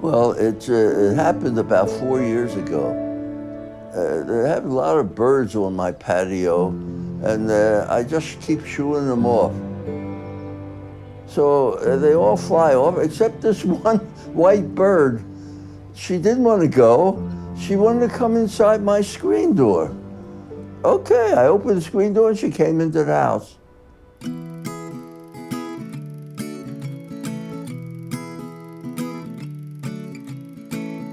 Well, it happened about 4 years ago. They have a lot of birds on my patio, and I just keep shooing them off. So they all fly off, except this one white bird. She didn't want to go. She wanted to come inside my screen door. Okay, I opened the screen door and she came into the house.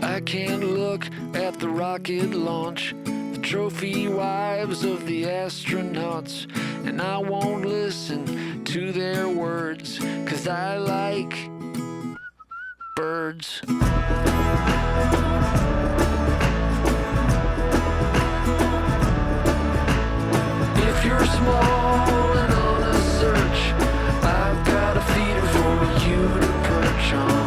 I can't look at the rocket launch, the trophy wives of the astronauts, and I won't listen to their words, 'cause I like birds. If you're small and on a search, I've got a feeder for you to perch on.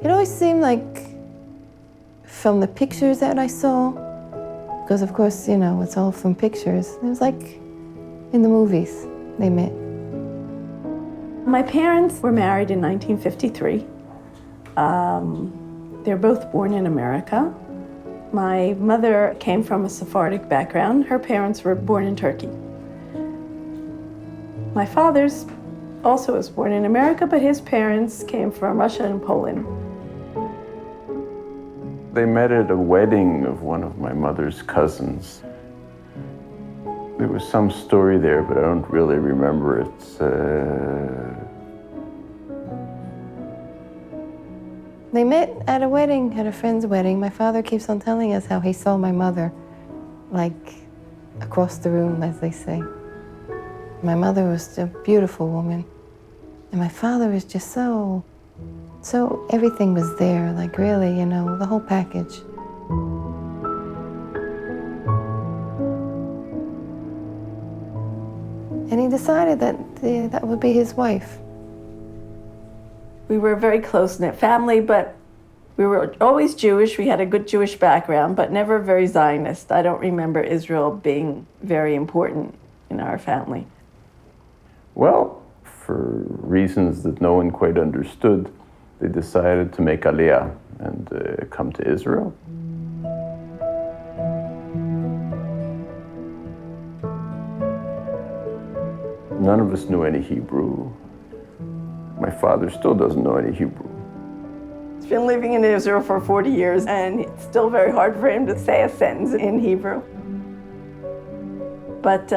It always seemed like, from the pictures that I saw, because of course, you know, it's all from pictures, it was like in the movies they met. My parents were married in 1953. They're both born in America. My mother came from a Sephardic background. Her parents were born in Turkey. My father's also was born in America, but his parents came from Russia and Poland. They met at a wedding of one of my mother's cousins. There was some story there, but I don't really remember it. They met at a wedding, at a friend's wedding. My father keeps on telling us how he saw my mother, like, across the room, as they say. My mother was a beautiful woman. And my father was just so everything was there, like really, you know, the whole package. And he decided that that would be his wife. We were a very close-knit family, but we were always Jewish. We had a good Jewish background, but never very Zionist. I don't remember Israel being very important in our family. Well, for reasons that no one quite understood, they decided to make Aliyah and come to Israel. None of us knew any Hebrew. My father still doesn't know any Hebrew. He's been living in Israel for 40 years, and it's still very hard for him to say a sentence in Hebrew. But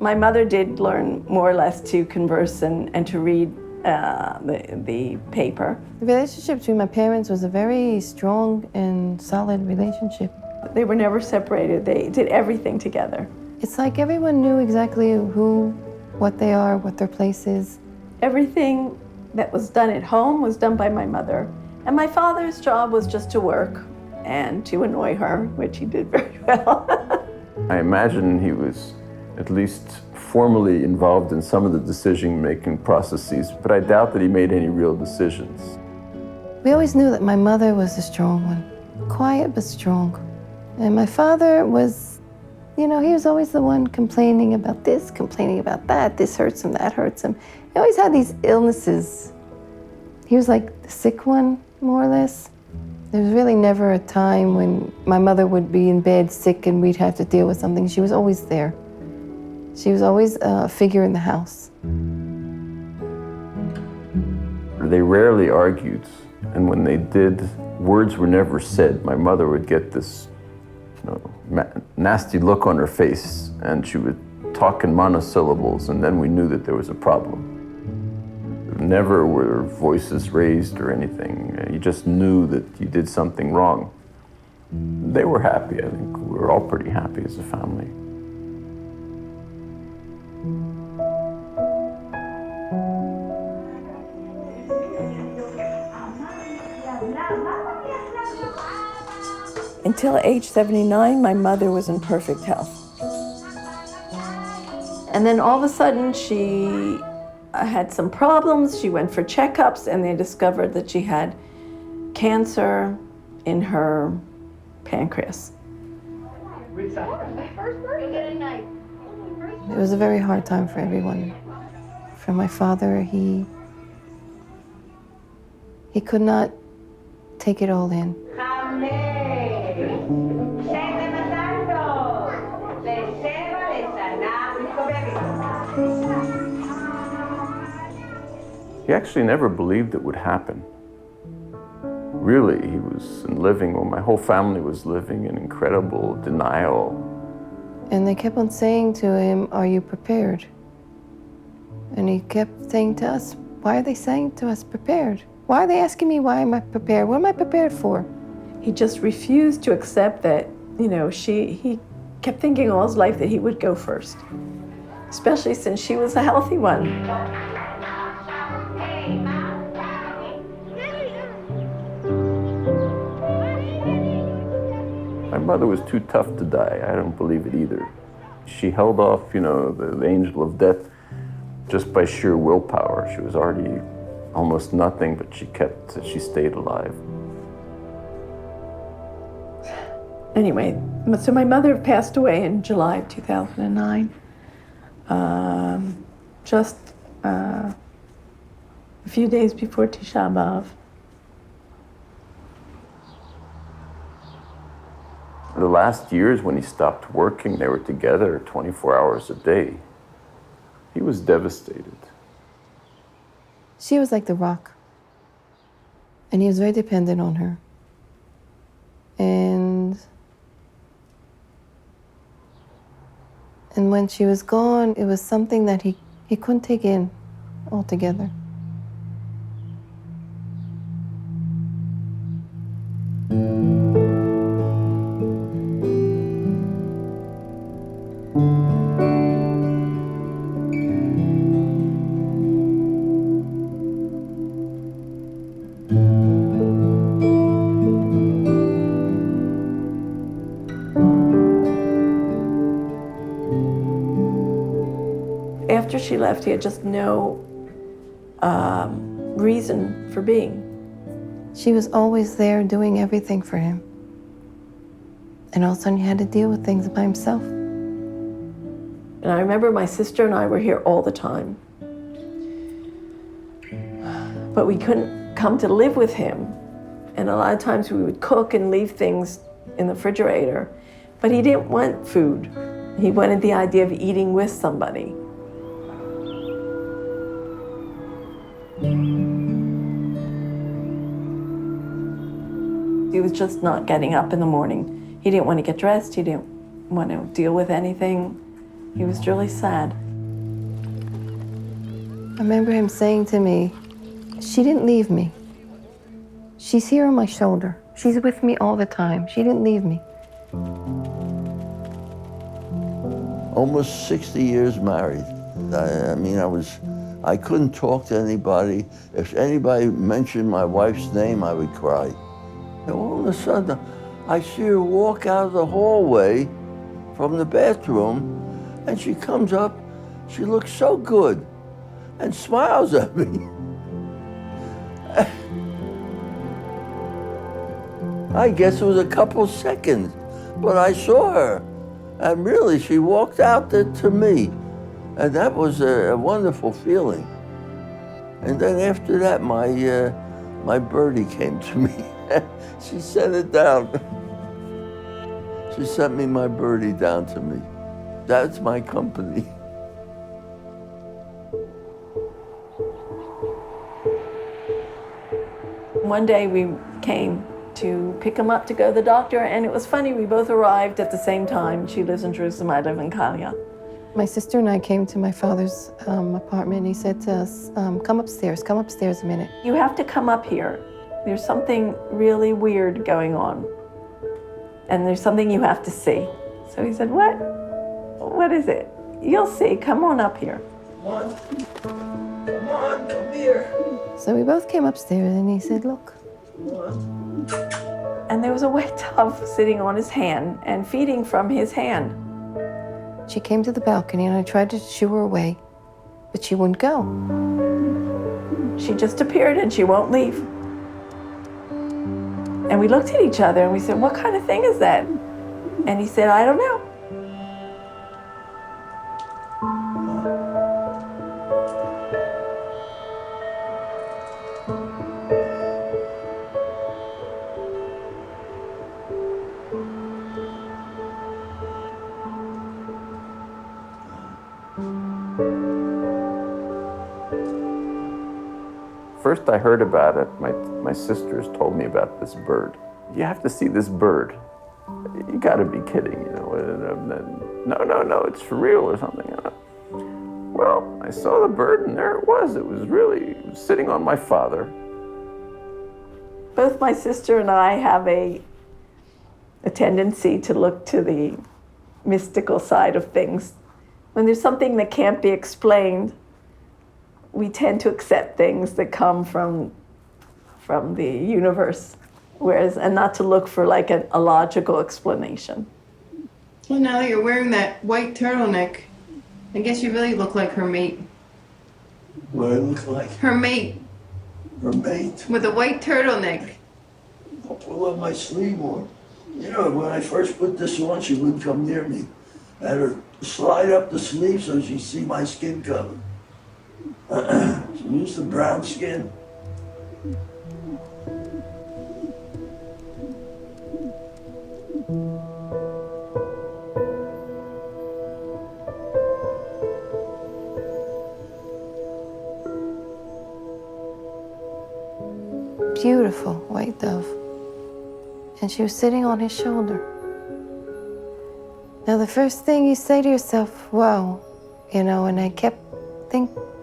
my mother did learn more or less to converse and to read the paper. The relationship between my parents was a very strong and solid relationship. They were never separated. They did everything together. It's like everyone knew exactly who, what they are, what their place is. Everything that was done at home was done by my mother. And my father's job was just to work and to annoy her, which he did very well. I imagine he was at least formally involved in some of the decision-making processes, but I doubt that he made any real decisions. We always knew that my mother was the strong one, quiet but strong. And my father was, you know, he was always the one complaining about this, complaining about that, this hurts him, that hurts him. He always had these illnesses. He was like the sick one, more or less. There was really never a time when my mother would be in bed sick and we'd have to deal with something. She was always there. She was always a figure in the house. They rarely argued, and when they did, words were never said. My mother would get this nasty look on her face, and she would talk in monosyllables, and then we knew that there was a problem. Never were voices raised or anything. You just knew that you did something wrong. They were happy. I think we were all pretty happy as a family. Until age 79, my mother was in perfect health. And then all of a sudden, she had some problems. She went for checkups, and they discovered that she had cancer in her pancreas. It was a very hard time for everyone. For my father, he could not take it all in. He actually never believed it would happen. Really, he was living, well, my whole family was living in incredible denial. And they kept on saying to him, "Are you prepared?" And he kept saying to us, "Why are they saying to us prepared? Why are they asking me why am I prepared? What am I prepared for?" He just refused to accept that, he kept thinking all his life that he would go first, especially since she was a healthy one. My mother was too tough to die. I don't believe it either. She held off, the angel of death just by sheer willpower. She was already almost nothing, but she stayed alive. Anyway, so my mother passed away in July of 2009. Just a few days before Tisha B'Av. The last years when he stopped working, they were together 24 hours a day. He was devastated. She was like the rock. And he was very dependent on her. And when she was gone, it was something that he couldn't take in altogether. After she left, he had just no reason for being. She was always there doing everything for him. And all of a sudden he had to deal with things by himself. And I remember my sister and I were here all the time. But we couldn't come to live with him. And a lot of times we would cook and leave things in the refrigerator. But he didn't want food. He wanted the idea of eating with somebody. He was just not getting up in the morning. He didn't want to get dressed. He didn't want to deal with anything. He was really sad. I remember him saying to me, "She didn't leave me. She's here on my shoulder. She's with me all the time. She didn't leave me." Almost 60 years married. I couldn't talk to anybody. If anybody mentioned my wife's name, I would cry. And all of a sudden, I see her walk out of the hallway from the bathroom, and she comes up, she looks so good, and smiles at me. I guess it was a couple seconds, but I saw her, and really, she walked out there to me, and that was a wonderful feeling. And then after that, my birdie came to me. She sent it down. She sent me my birdie down to me. That's my company. One day we came to pick him up to go to the doctor. And it was funny, we both arrived at the same time. She lives in Jerusalem, I live in Kalia. My sister and I came to my father's apartment, and he said to us, come upstairs a minute. You have to come up here. There's something really weird going on. And there's something you have to see. So he said, what? What is it? You'll see, come on up here. Come here. So we both came upstairs, and he said, look. And there was a white dove sitting on his hand and feeding from his hand. She came to the balcony, and I tried to shoo her away, but she wouldn't go. She just appeared and she won't leave. And we looked at each other and we said, what kind of thing is that? And he said, I don't know. First I heard about it, my sisters told me about this bird. You have to see this bird. You gotta be kidding, you know. No, it's for real or something. Well, I saw the bird and there it was. It was sitting on my father. Both my sister and I have a tendency to look to the mystical side of things. When there's something that can't be explained, we tend to accept things that come from the universe, and not to look for like a logical explanation. Well, now that you're wearing that white turtleneck, I guess you really look like her mate. What do I look like? Her mate, Her mate. with a white turtleneck. I'll pull up my sleeve on. You know, when I first put this on, she wouldn't come near me. I had her slide up the sleeve so she'd see my skin color. She used the brown skin. Beautiful white dove. And she was sitting on his shoulder. Now the first thing you say to yourself, wow, you know, and I kept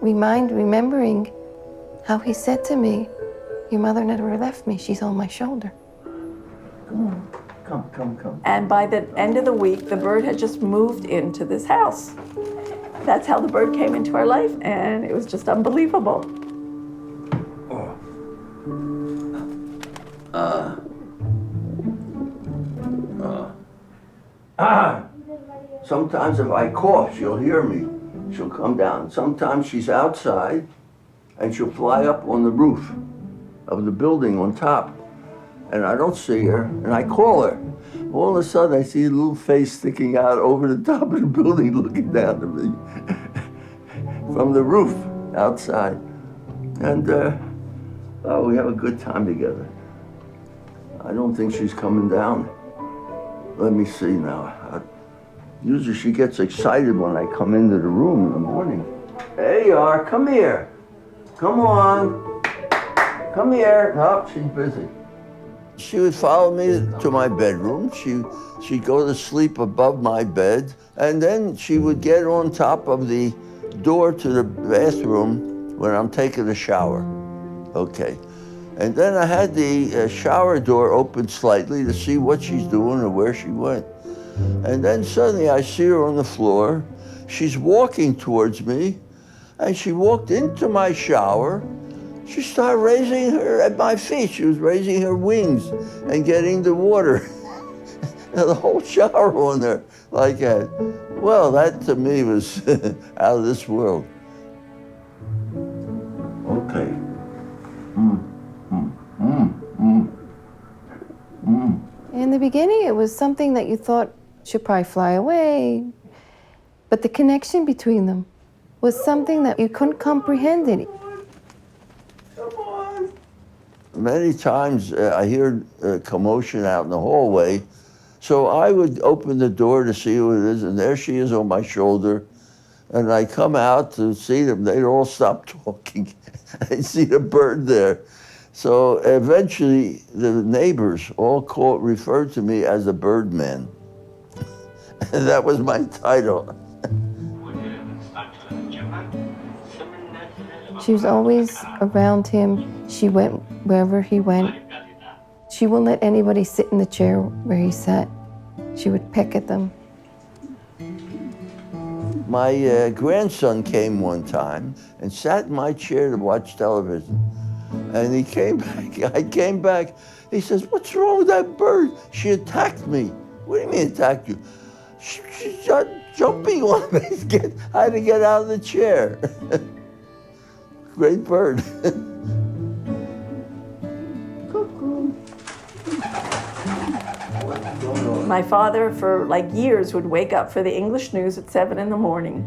remembering how he said to me, your mother never left me, she's on my shoulder. Come. And by the end of the week, the bird had just moved into this house. That's how the bird came into our life, and it was just unbelievable. Sometimes if I cough, she'll hear me. She'll come down. Sometimes she's outside and she'll fly up on the roof of the building on top. And I don't see her, and I call her. All of a sudden I see a little face sticking out over the top of the building looking down at me from the roof outside. And we have a good time together. I don't think she's coming down. Let me see now. Usually she gets excited when I come into the room in the morning. There you are, come here. Come on. Come here. Oh, she's busy. She would follow me to my bedroom. She'd go to sleep above my bed, and then she would get on top of the door to the bathroom when I'm taking a shower. Okay. And then I had the shower door open slightly to see what she's doing or where she went. And then suddenly I see her on the floor. She's walking towards me, and she walked into my shower. She started raising her at my feet. She was raising her wings and getting the water, and the whole shower on her like that. Well, that to me was out of this world. Okay. In the beginning, it was something that you thought should probably fly away, but the connection between them was something that you couldn't comprehend it. Come on. Many times I hear commotion out in the hallway, so I would open the door to see who it is, and there she is on my shoulder, and I come out to see them. They'd all stop talking. I'd see the bird there. So eventually, the neighbors all referred to me as the Birdman. And that was my title. She was always around him. She went wherever he went. She wouldn't let anybody sit in the chair where he sat. She would peck at them. My grandson came one time and sat in my chair to watch television. And he came back, I came back. He says, "What's wrong with that bird? She attacked me." "What do you mean attacked you?" She started jumping on me. I had to get out of the chair. Great bird. My father, for like years, would wake up for the English news at 7 in the morning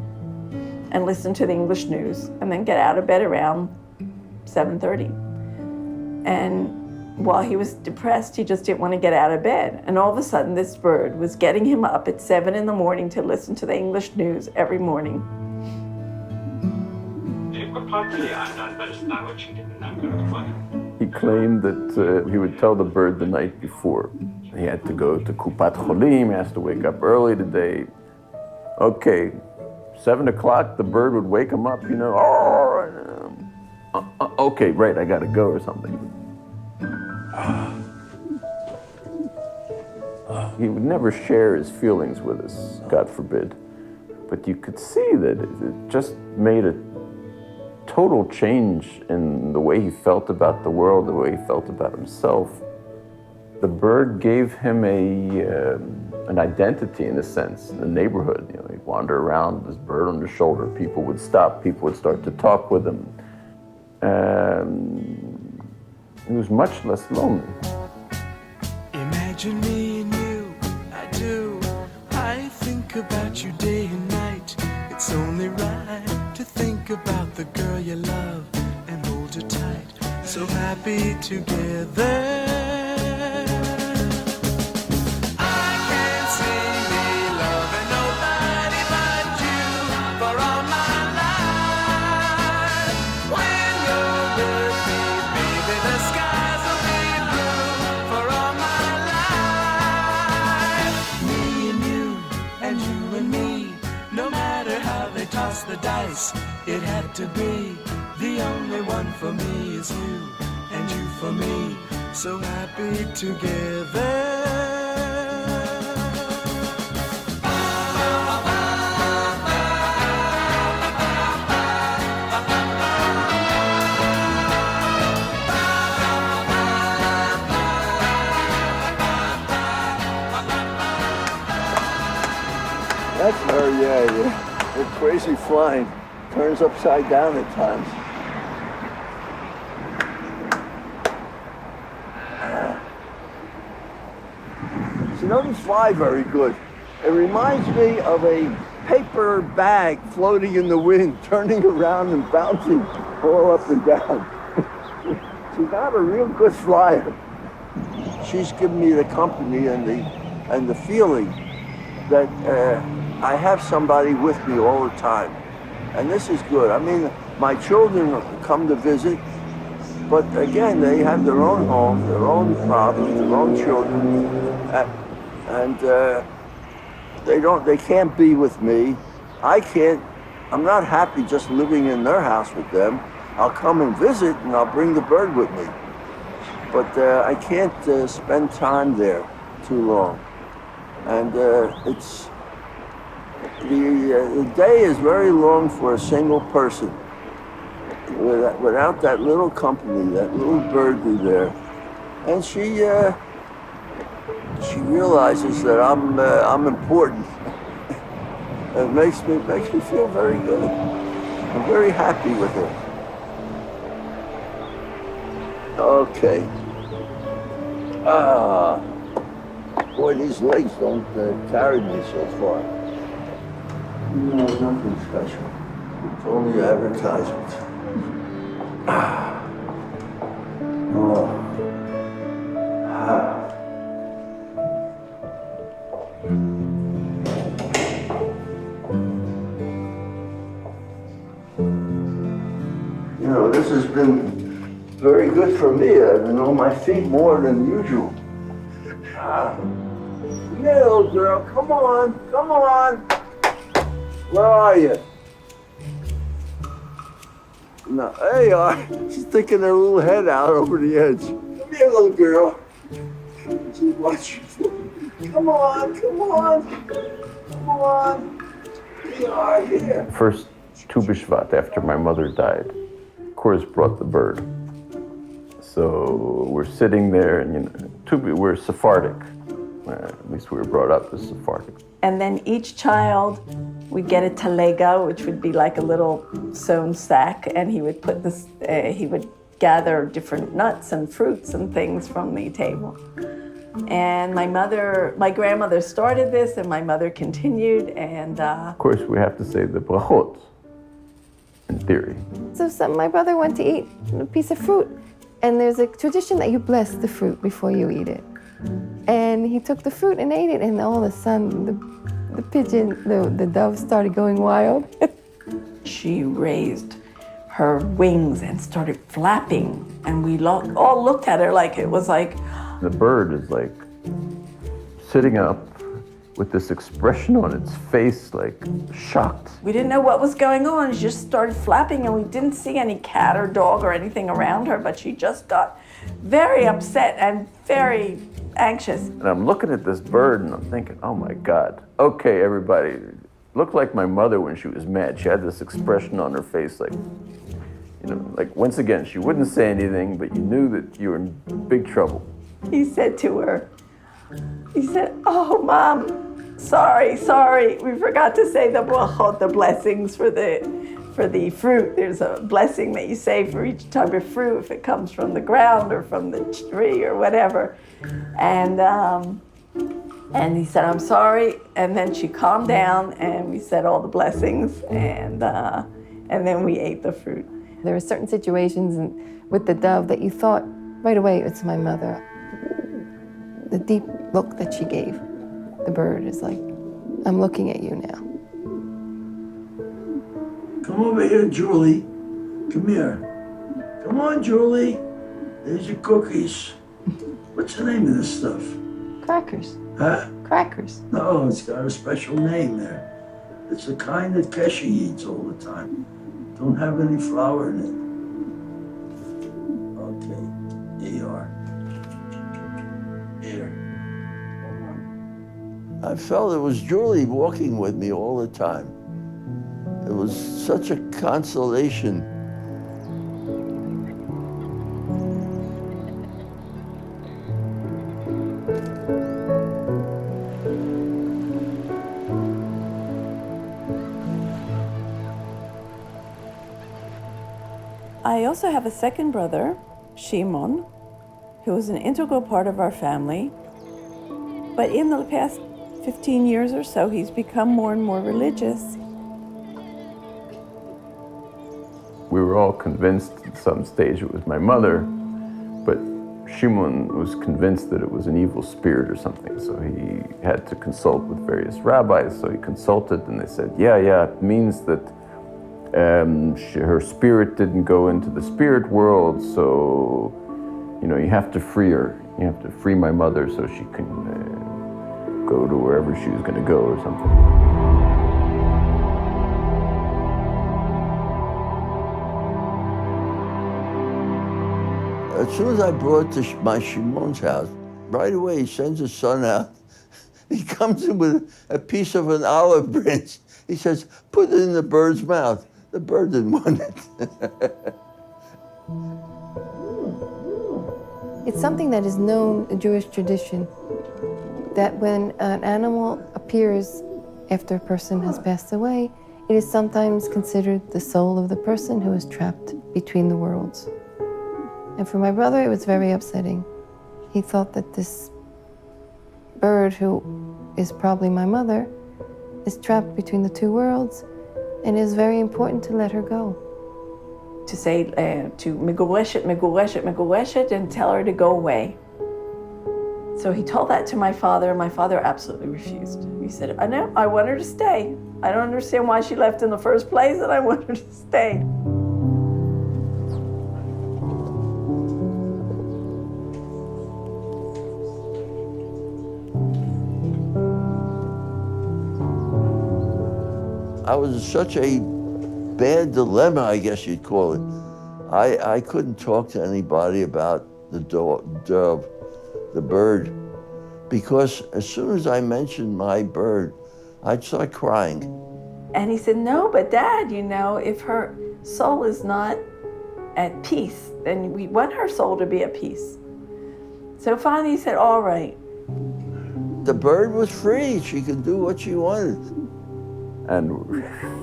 and listen to the English news and then get out of bed around 7:30. And while he was depressed, he just didn't want to get out of bed. And all of a sudden, this bird was getting him up at 7 in the morning to listen to the English news every morning. He claimed that he would tell the bird the night before. He had to go to Kupat Cholim, he has to wake up early today. Okay, 7 o'clock, the bird would wake him up, you know, okay, right, I gotta go or something. He would never share his feelings with us, God forbid. But you could see that it just made a total change in the way he felt about the world, the way he felt about himself. The bird gave him an identity, in a sense, in the neighborhood. You know, he'd wander around with this bird on his shoulder. People would stop, people would start to talk with him. He was much less lonely. Imagine me and you, I do. I think about you day and night. It's only right to think about the girl you love and hold her tight. So happy together. I can't see me loving nobody but you for all my life. When you're with me, baby, the skies will be blue for all my life. Me and you and me, no matter how they toss the dice, it had to be. The only one for me is you, and you for me, so happy together. That's her, yeah. The crazy flying turns upside down at times. She doesn't fly very good. It reminds me of a paper bag floating in the wind, turning around and bouncing all up and down. She's not a real good flyer. She's given me the company and the feeling that I have somebody with me all the time. And this is good. I mean, my children come to visit, but again, they have their own home, their own problems, their own children, and they can't be with me. I'm not happy just living in their house with them. I'll come and visit and I'll bring the bird with me. But I can't spend time there too long. And the day is very long for a single person. Without that little company, that little birdie there. And she realizes that I'm important. It makes me feel very good. I'm very happy with her. Okay. Boy, these legs don't carry me so far. No, nothing special. It's only advertisement. Oh. You know, this has been very good for me. I've been on my feet more than usual. Come here, little girl. Come on. Come on. Where are you? No, there you are. She's sticking her little head out over the edge. Come here, little girl. She's watching. Come on, come on. Come on. Here you are, here. First Tu B'Shvat, after my mother died, of course brought the bird. So we're sitting there, and we're Sephardic. At least we were brought up as Sephardic. And then each child would get a talega, which would be like a little sewn sack, and he would put this. He would gather different nuts and fruits and things from the table. And my grandmother started this, and my mother continued. And of course, we have to say the brachot, in theory. So my brother went to eat a piece of fruit, and there's a tradition that you bless the fruit before you eat it. And he took the fruit and ate it, and all of a sudden, the pigeon, the dove started going wild. She raised her wings and started flapping, and we all looked at her like it was like... The bird is like sitting up with this expression on its face, like shocked. We didn't know what was going on. She just started flapping, and we didn't see any cat or dog or anything around her, but she just got very upset and very anxious. And I'm looking at this bird and I'm thinking, oh my God. Okay, everybody. Looked like my mother when she was mad. She had this expression on her face like, like once again, she wouldn't say anything, but you knew that you were in big trouble. He said to her, oh, Mom, sorry, we forgot to say the brachot, the blessings for the fruit. There's a blessing that you say for each type of fruit, if it comes from the ground or from the tree or whatever. And he said, I'm sorry. And then she calmed down, and we said all the blessings, and then we ate the fruit. There were certain situations with the dove that you thought right away, it's my mother. The deep look that she gave the bird is like, I'm looking at you now. Come over here, Julie. Come here. Come on, Julie. There's your cookies. What's the name of this stuff? Crackers. Huh? Crackers. No, it's got a special name there. It's the kind that Keshe eats all the time. Don't have any flour in it. Okay, here you are. Here. I felt it was Julie walking with me all the time. It was such a consolation. I also have a second brother, Shimon, who is an integral part of our family. But in the past 15 years or so, he's become more and more religious. We were all convinced at some stage it was my mother, but Shimon was convinced that it was an evil spirit or something, so he had to consult with various rabbis. So he consulted, and they said, yeah, it means that her spirit didn't go into the spirit world, so you have to free her. You have to free my mother so she can go to wherever she was going to go or something. As soon as I brought to my Shimon's house, right away he sends his son out. He comes in with a piece of an olive branch. He says, put it in the bird's mouth. The bird didn't want it. It's something that is known in Jewish tradition, that when an animal appears after a person has passed away, it is sometimes considered the soul of the person who is trapped between the worlds. And for my brother, it was very upsetting. He thought that this bird, who is probably my mother, is trapped between the two worlds, and it is very important to let her go. To say, to megureshet, megureshet, megureshet, and tell her to go away. So he told that to my father. My father absolutely refused. He said, I know, I want her to stay. I don't understand why she left in the first place, and I want her to stay. I was in such a bad dilemma, I guess you'd call it. I couldn't talk to anybody about the dove, the bird, because as soon as I mentioned my bird, I'd start crying. And he said, no, but Dad, you know, if her soul is not at peace, then we want her soul to be at peace. So finally he said, all right. The bird was free. She could do what she wanted. And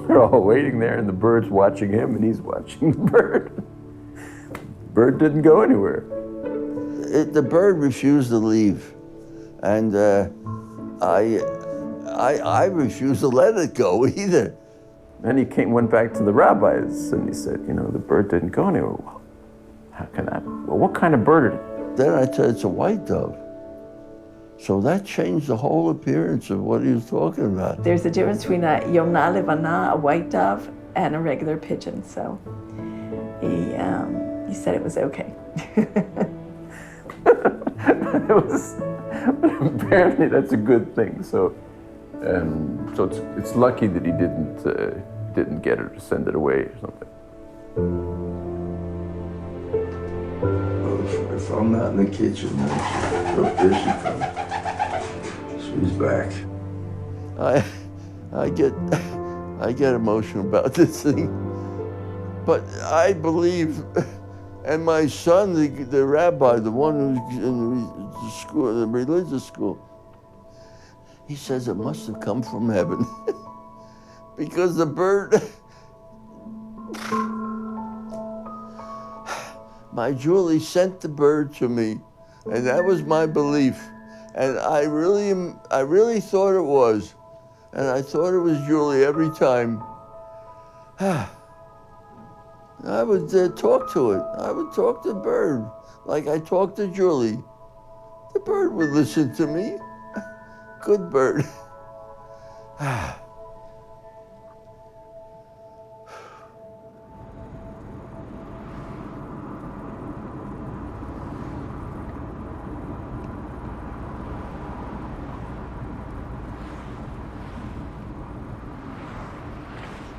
we're all waiting there, and the bird's watching him, and he's watching the bird. The bird didn't go anywhere. The bird refused to leave, and I refused to let it go either. Then he went back to the rabbis, and he said, you know, the bird didn't go anywhere. Well, how can that? Well, what kind of bird is it? Then I said, it's a white dove. So that changed the whole appearance of what he was talking about. There's a difference between a yona levana, a white dove, and a regular pigeon. So he said it was okay. Apparently that's a good thing. So it's lucky that he didn't get it or send it away or something. If I'm not in the kitchen, then there she comes. She's back. I get emotional about this thing, but I believe, and my son, the rabbi, the one who's in the school, the religious school, he says it must have come from heaven, because the bird. My Julie sent the bird to me, and that was my belief. And I really thought it was. And I thought it was Julie every time. I would talk to it. I would talk to the bird like I talked to Julie. The bird would listen to me. Good bird.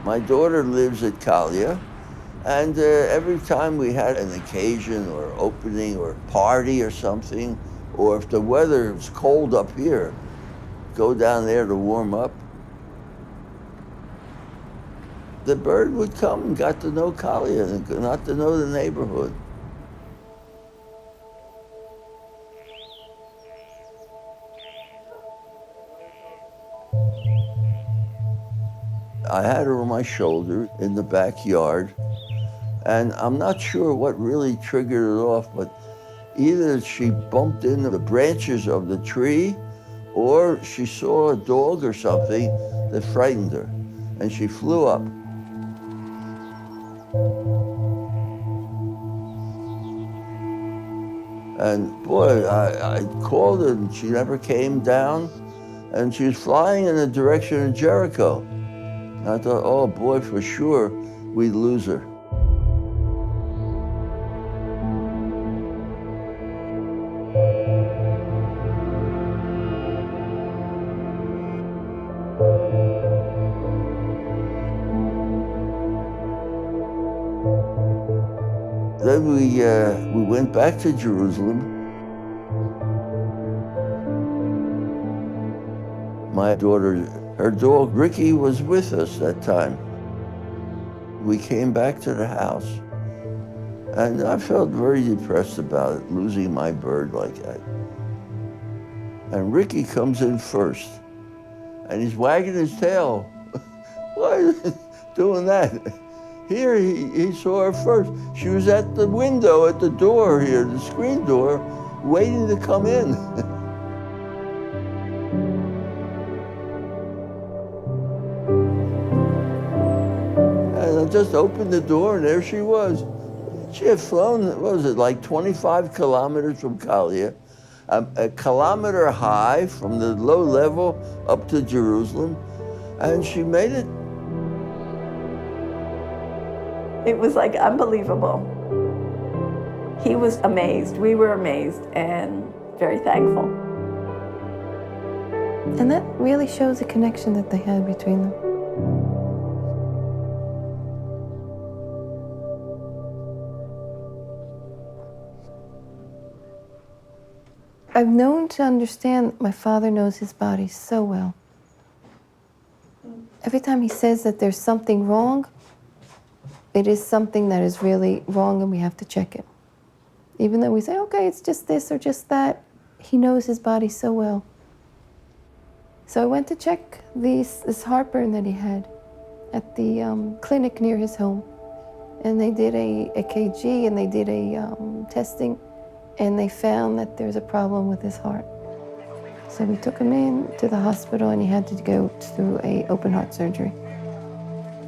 My daughter lives at Kalia, and every time we had an occasion or opening or party or something, or if the weather was cold up here, go down there to warm up. The bird would come and got to know Kalia and got to know the neighborhood. I had her on my shoulder in the backyard, and I'm not sure what really triggered it off, but either she bumped into the branches of the tree or she saw a dog or something that frightened her, and she flew up. And boy, I called her and she never came down, and she was flying in the direction of Jericho. And I thought, oh boy, for sure, we'd lose her. Then we went back to Jerusalem. My daughter, her dog Ricky was with us that time. We came back to the house, and I felt very depressed about it, losing my bird like that. And Ricky comes in first, and he's wagging his tail. Why is he doing that? Here, he saw her first. She was at the window, at the door here, the screen door, waiting to come in. And I just opened the door, and there she was. She had flown, what was it, like 25 kilometers from Kalia, a kilometer high from the low level up to Jerusalem, and she made it. It was like unbelievable. He was amazed, we were amazed, and very thankful. And that really shows the connection that they had between them. I've known to understand that my father knows his body so well. Every time he says that there's something wrong, it is something that is really wrong and we have to check it. Even though we say, okay, it's just this or just that, he knows his body so well. So I went to check this heartburn that he had at the clinic near his home. And they did a kg and they did a testing, and they found that there's a problem with his heart. So we took him in to the hospital and he had to go through a open heart surgery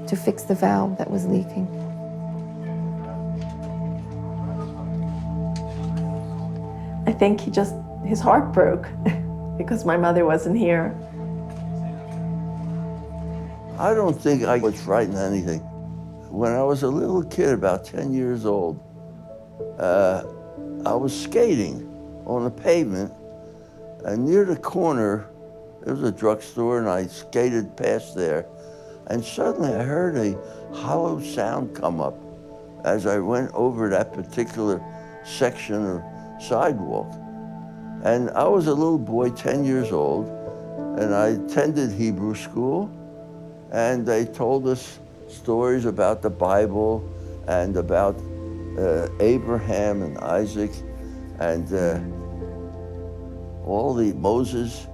to fix the valve that was leaking. I think his heart broke because my mother wasn't here. I don't think I was frightened of anything. When I was a little kid, about 10 years old, I was skating on the pavement, and near the corner, there was a drugstore, and I skated past there, and suddenly I heard a hollow sound come up as I went over that particular section of sidewalk. And I was a little boy, 10 years old, and I attended Hebrew school, and they told us stories about the Bible and about Abraham and Isaac and all the Moses,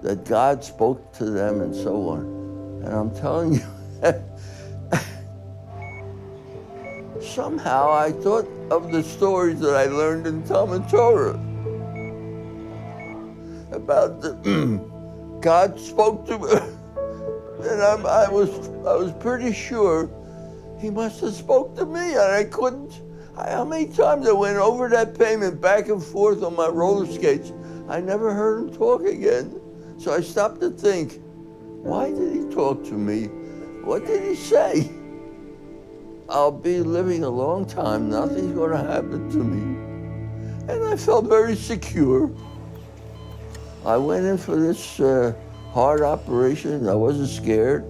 that God spoke to them and so on. And I'm telling you, somehow I thought of the stories that I learned in Talmud Torah about God spoke to me. And I was pretty sure he must have spoke to me, and I couldn't. How many times I went over that pavement back and forth on my roller skates, I never heard him talk again. So I stopped to think, why did he talk to me? What did he say? I'll be living a long time, nothing's gonna happen to me. And I felt very secure. I went in for this heart operation. I wasn't scared.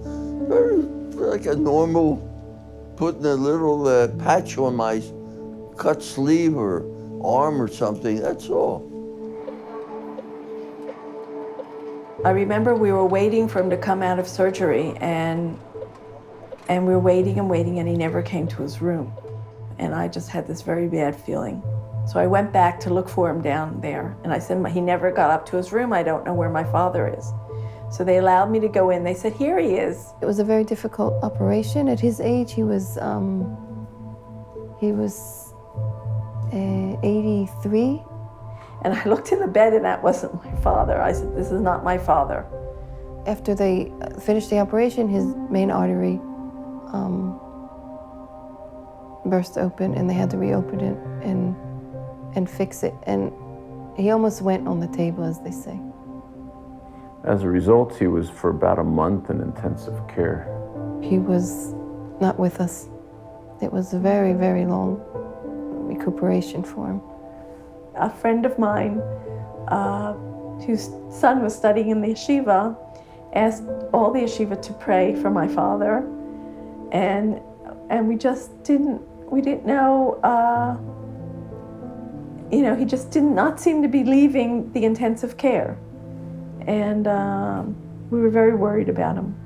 Very like a normal, putting a little patch on my cut sleeve or arm or something, that's all. I remember we were waiting for him to come out of surgery, and we were waiting and waiting, and he never came to his room. And I just had this very bad feeling. So I went back to look for him down there, and I said, he never got up to his room. I don't know where my father is. So they allowed me to go in. They said, here he is. It was a very difficult operation. At his age, he was 83. And I looked in the bed, and that wasn't my father. I said, this is not my father. After they finished the operation, his main artery burst open, and they had to reopen it and fix it. And he almost went on the table, as they say. As a result, he was for about a month in intensive care. He was not with us. It was a very, very long recuperation for him. A friend of mine, whose son was studying in the yeshiva, asked all the yeshiva to pray for my father, and we just didn't know, he just did not seem to be leaving the intensive care, and we were very worried about him.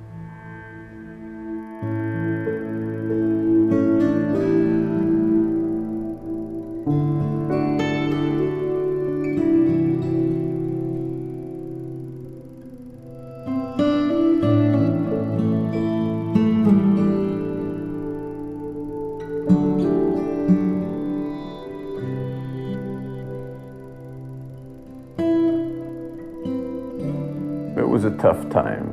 It was a tough time.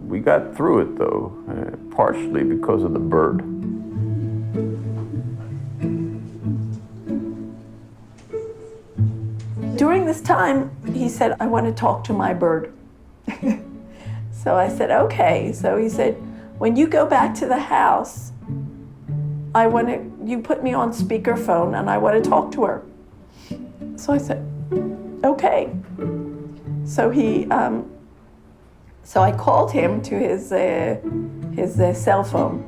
We got through it though, partially because of the bird. During this time, he said, I want to talk to my bird. So I said, okay. So he said, when you go back to the house, you put me on speakerphone and I want to talk to her. So I said, okay. So so I called him to his cell phone,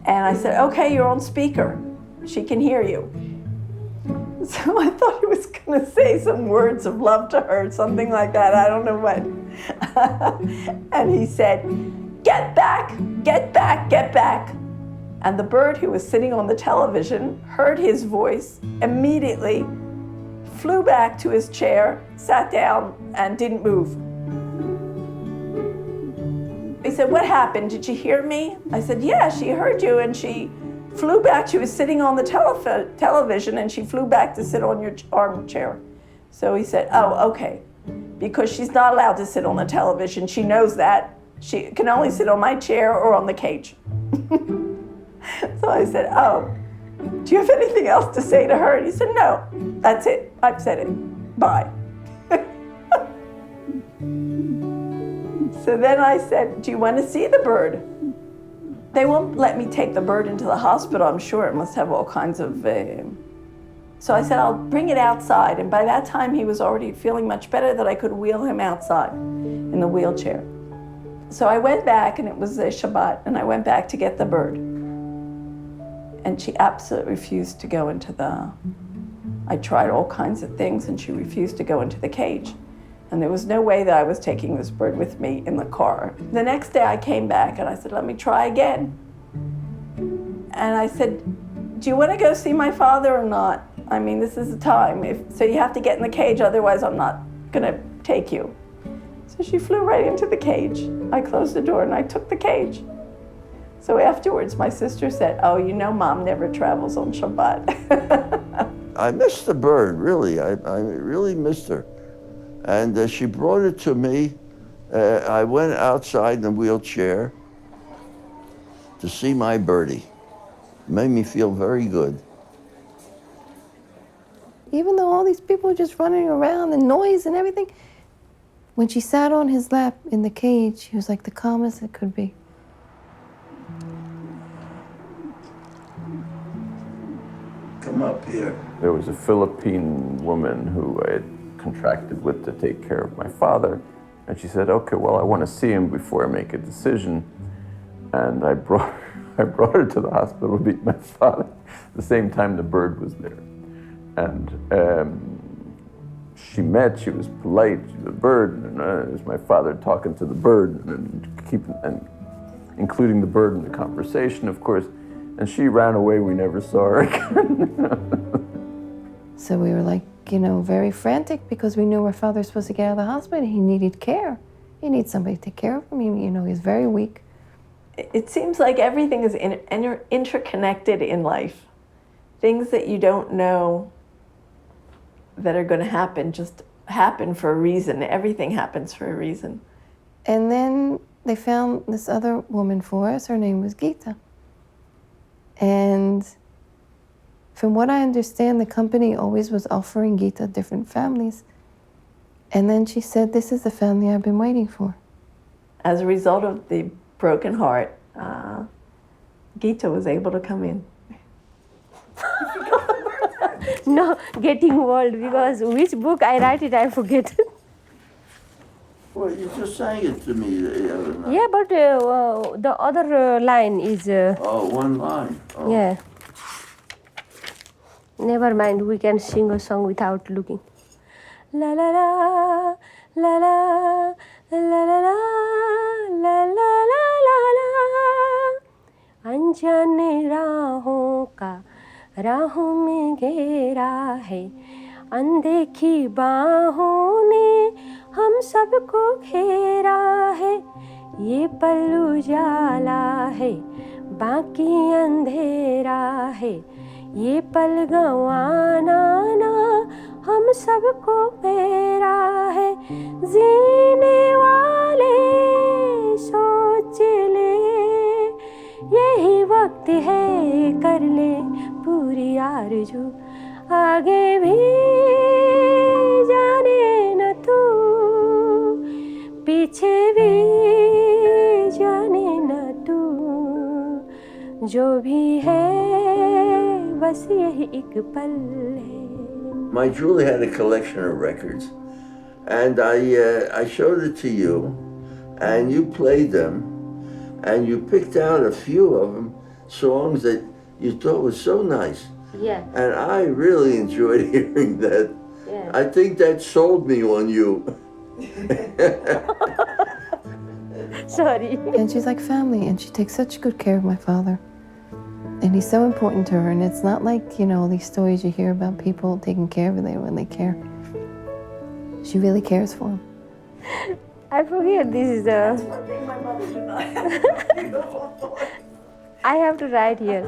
and I said, okay, you're on speaker. She can hear you. So I thought he was going to say some words of love to her, something like that. I don't know what. And he said, "Get back, get back, get back." And the bird who was sitting on the television heard his voice, immediately flew back to his chair, sat down, and didn't move. He said, "What happened? Did you hear me?" I said, "Yeah, she heard you," and she flew back. She was sitting on the television, and she flew back to sit on your armchair. So he said, "Oh, okay, because she's not allowed to sit on the television. She knows that. She can only sit on my chair or on the cage." So I said, "Oh, do you have anything else to say to her?" And he said, "No, that's it. I've said it. Bye." So then I said, "Do you want to see the bird?" They won't let me take the bird into the hospital. I'm sure it must have all kinds of... So I said, "I'll bring it outside." And by that time, he was already feeling much better, that I could wheel him outside in the wheelchair. So I went back, and it was a Shabbat, and I went back to get the bird. And she absolutely refused to go into the... I tried all kinds of things, and she refused to go into the cage. And there was no way that I was taking this bird with me in the car. The next day I came back and I said, "Let me try again." And I said, "Do you want to go see my father or not? I mean, this is the time. So you have to get in the cage, otherwise I'm not going to take you." So she flew right into the cage. I closed the door and I took the cage. So afterwards my sister said, "Oh, you know Mom never travels on Shabbat." I missed the bird, really. I really missed her. And she brought it to me. I went outside in the wheelchair to see my birdie. It made me feel very good. Even though all these people were just running around and noise and everything, when she sat on his lap in the cage, he was like the calmest it could be. Come up here. There was a Philippine woman who I had contracted with to take care of my father. And she said, "Okay, well, I want to see him before I make a decision." And I brought her to the hospital to meet my father. At the same time, the bird was there. And she was polite, the bird, and it was my father talking to the bird and including the bird in the conversation, of course. And she ran away. We never saw her again. So we were like, very frantic because we knew our father was supposed to get out of the hospital. He needed care. He needs somebody to take care of him. He's very weak. It seems like everything is interconnected in life. Things that you don't know that are going to happen just happen for a reason. Everything happens for a reason. And then they found this other woman for us. Her name was Gita. And from what I understand, the company always was offering Gita different families. And then she said, "This is the family I've been waiting for." As a result of the broken heart, Gita was able to come in. No, getting old, because which book I write it, I forget. Well, you just sang it to me the other night. Yeah, but the other line is... Oh, one line. Oh. Yeah. Never mind, we can sing a song without looking. La la la, la la, la la la, la la la la la. अनजान राहों का राहों में घेरा है, अनदेखी बाहों ने हम सबको घेरा है. ये पल उजाला है, बाकी अंधेरा है. ये पल गंवाना ना हम सबको मेरा है. जीने वाले सोच ले, यही वक्त है कर ले पूरी आरज़ू. आगे भी जाने न तू, पीछे भी जाने न तू. जो भी है बस यही एक पल है. My Julie had a collection of records, and I showed it to you, and you played them, and you picked out a few of them, songs that you thought was so nice. Yeah. And I really enjoyed hearing that. Yeah. I think that sold me on you. Sorry. And she's like family, and she takes such good care of my father. And he's so important to her, and it's not like, you know, these stories you hear about people taking care of them when they care. She really cares for him. I forget this is That's a. one thing my mother did not have. I have to write here.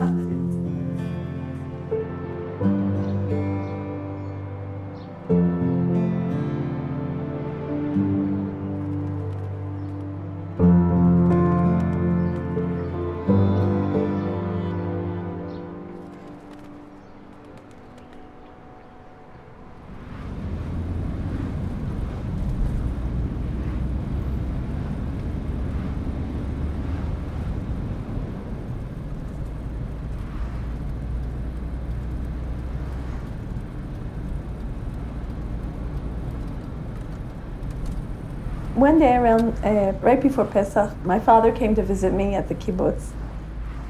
One day around, right before Pesach, my father came to visit me at the kibbutz.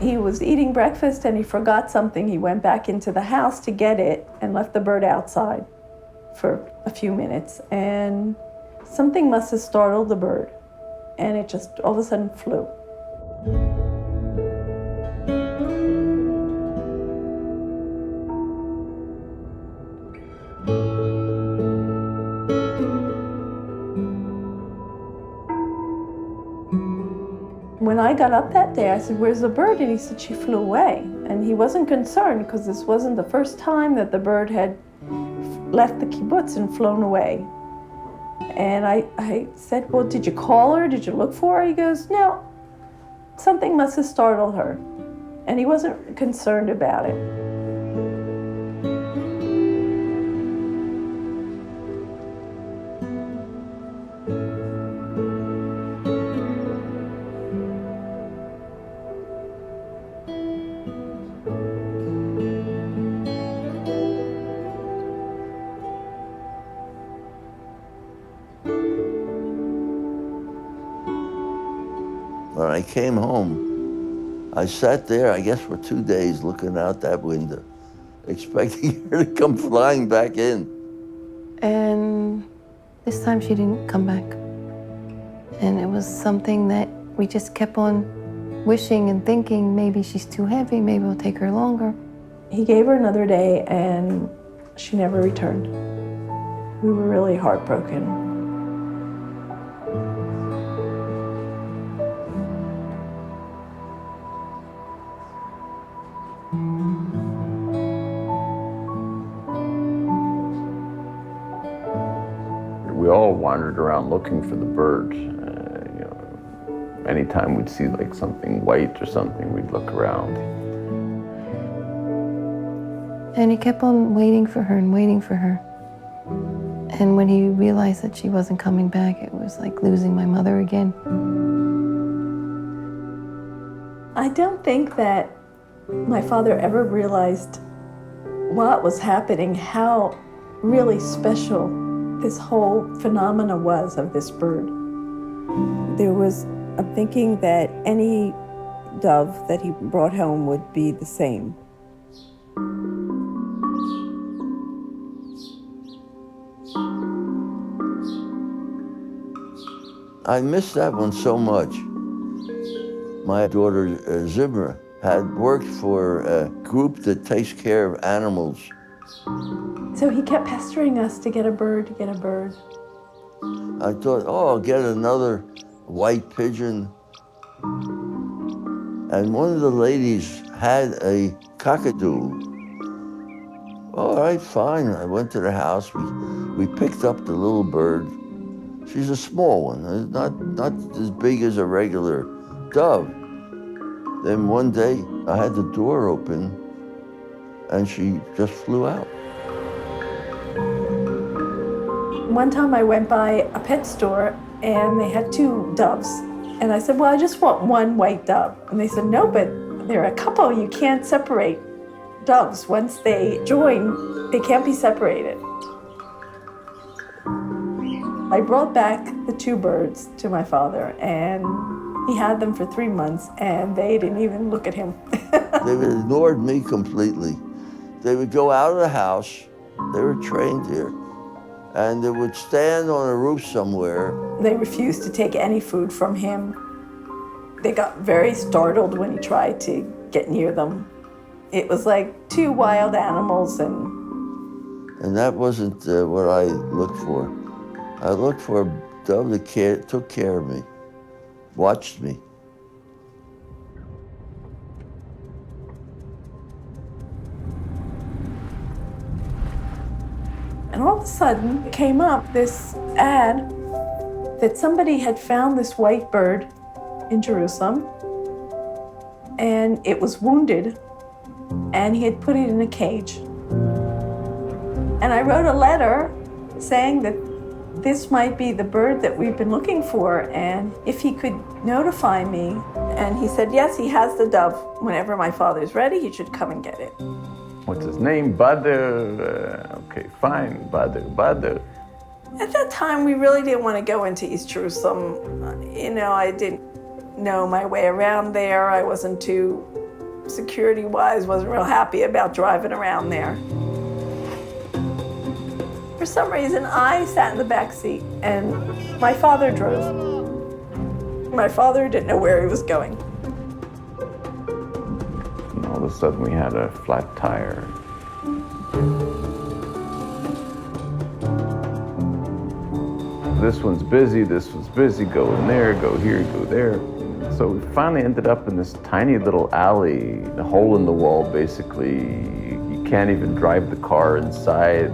He was eating breakfast and he forgot something. He went back into the house to get it and left the bird outside for a few minutes. And something must have startled the bird. And it just all of a sudden flew. When I got up that day, I said, "Where's the bird?" And he said, "She flew away." And he wasn't concerned because this wasn't the first time that the bird had left the kibbutz and flown away. And I said, "Well, did you call her? Did you look for her?" He goes, "No, something must have startled her." And he wasn't concerned about it. When I came home, I sat there, I guess for 2 days, looking out that window, expecting her to come flying back in. And this time she didn't come back. And it was something that we just kept on wishing and thinking, maybe she's too heavy, maybe it'll take her longer. He gave her another day and she never returned. We were really heartbroken. We all wandered around looking for the bird. You know, anytime we'd see like something white or something, we'd look around. And he kept on waiting for her and waiting for her. And when he realized that she wasn't coming back, it was like losing my mother again. I don't think that my father ever realized what was happening, how really special this whole phenomena was of this bird. There was a thinking that any dove that he brought home would be the same. I missed that one so much. My daughter Zimmer had worked for a group that takes care of animals. So he kept pestering us to get a bird, to get a bird. I thought, oh, I'll get another white pigeon. And one of the ladies had a cockatoo. All right, fine. I went to the house. We picked up the little bird. She's a small one, not as big as a regular dove. Then one day, I had the door open, and she just flew out. One time I went by a pet store, and they had 2 doves. And I said, "Well, I just want one white dove." And they said, "No, but there are a couple. You can't separate doves. Once they join, they can't be separated." I brought back the 2 birds to my father, and he had them for 3 months, and they didn't even look at him. They ignored me completely. They would go out of the house, they were trained here, and they would stand on a roof somewhere. They refused to take any food from him. They got very startled when he tried to get near them. It was like two wild animals, and that wasn't what I looked for. I looked for a dove that took care of me, watched me. And all of a sudden, it came up this ad that somebody had found this white bird in Jerusalem, and it was wounded, and he had put it in a cage. And I wrote a letter saying that this might be the bird that we've been looking for, and if he could notify me. And he said, yes, he has the dove. Whenever my father's ready, he should come and get it. What's his name? Badr. Okay, fine, Badr. At that time, we really didn't want to go into East Jerusalem. You know, I didn't know my way around there. I wasn't too, security-wise, wasn't real happy about driving around there. For some reason, I sat in the back seat and my father drove. My father didn't know where he was going. And all of a sudden we had a flat tire. This one's busy, go in there, go here, go there. So we finally ended up in this tiny little alley, a hole in the wall basically. You can't even drive the car inside.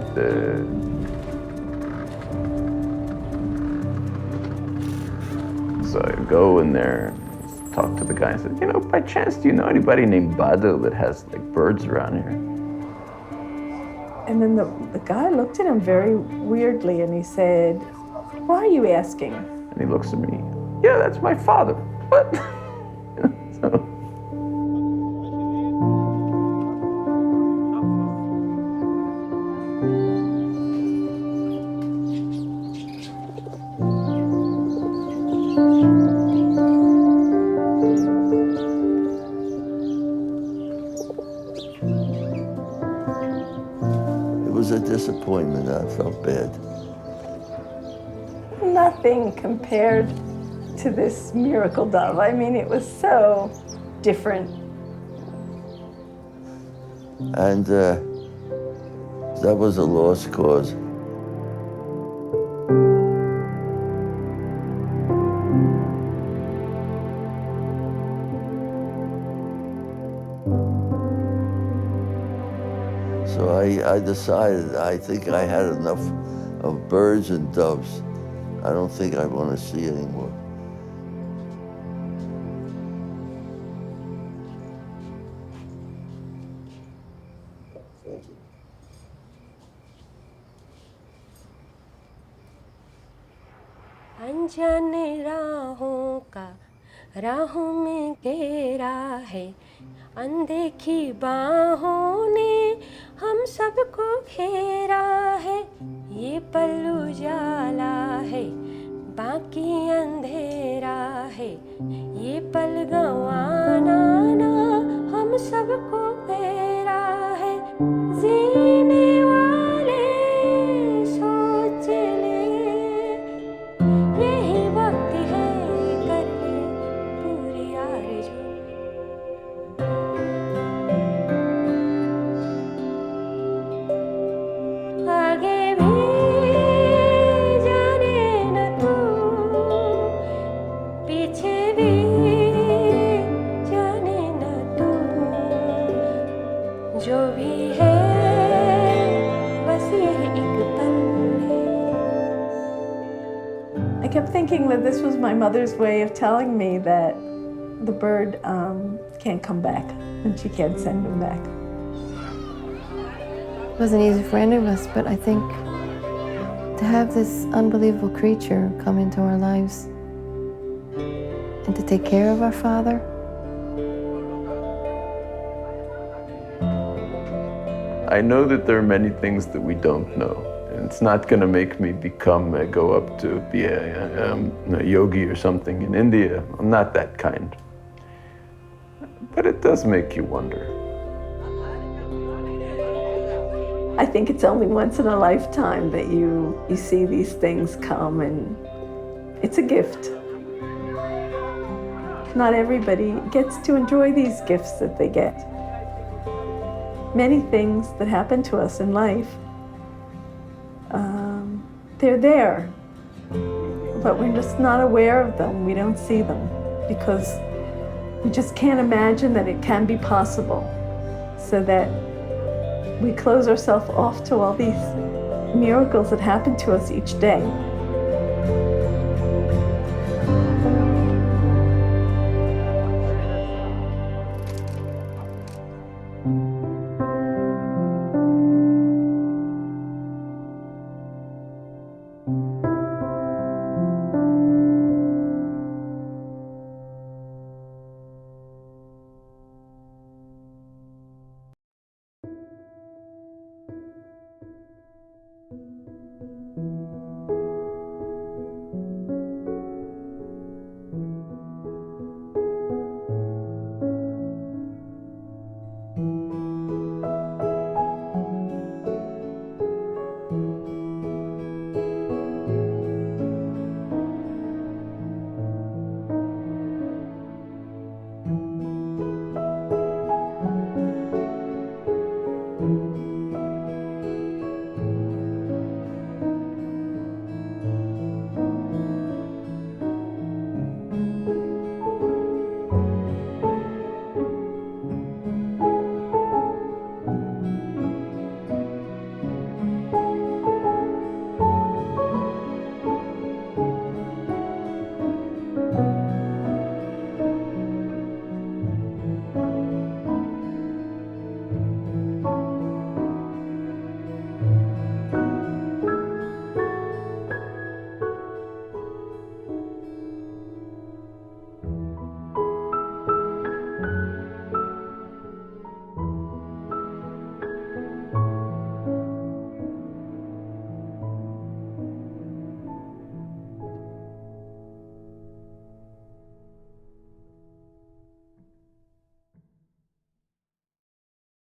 So I go in there, talk to the guy and said, you know, by chance, do you know anybody named Badr that has like birds around here? And then the guy looked at him very weirdly and he said, why are you asking? And he looks at me, yeah, that's my father. What? So. It was a disappointment. I felt bad. Nothing compared to this miracle dove. I mean, it was so different. And that was a lost cause. So I decided, I think I had enough of birds and doves. I don't think I want to see anymore. अनजाने राहों का राहों में घेरा है अनदेखी बाहों ने हम सबको घेरा है ये पल्लू जाला है बाकी अंधेरा है ये पल गंवाना ना हम सबको घेरा है जीने वाले सोच ले यही वक्त है कर ले पूरी आरज़ू आगे भी जाने न तू पीछे भी जाने न तू जो भी है बस यही एक पल है I kept thinking that this was my mother's way of telling me that the bird can't come back and she can't send him back. It wasn't easy for any of us, but I think to have this unbelievable creature come into our lives and to take care of our father. I know that there are many things that we don't know. And it's not going to make me go up to be a yogi or something in India. I'm not that kind. But it does make you wonder. I think it's only once in a lifetime that you see these things come, and it's a gift. Not everybody gets to enjoy these gifts that they get. Many things that happen to us in life, they're there, but we're just not aware of them. We don't see them because we just can't imagine that it can be possible, so that we close ourselves off to all these miracles that happen to us each day.